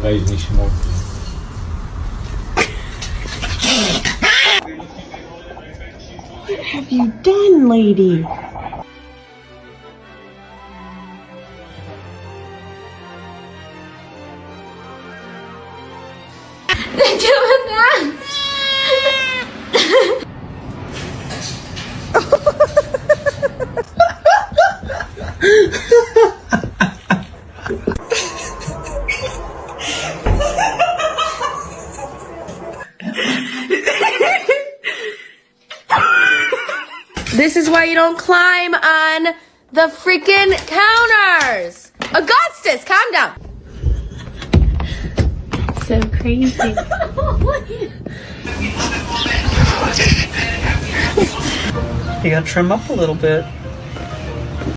Bellissimo. What have you done, lady? This is why you don't climb on the freaking counters. Augustus, calm down. So crazy. You gotta trim up a little bit.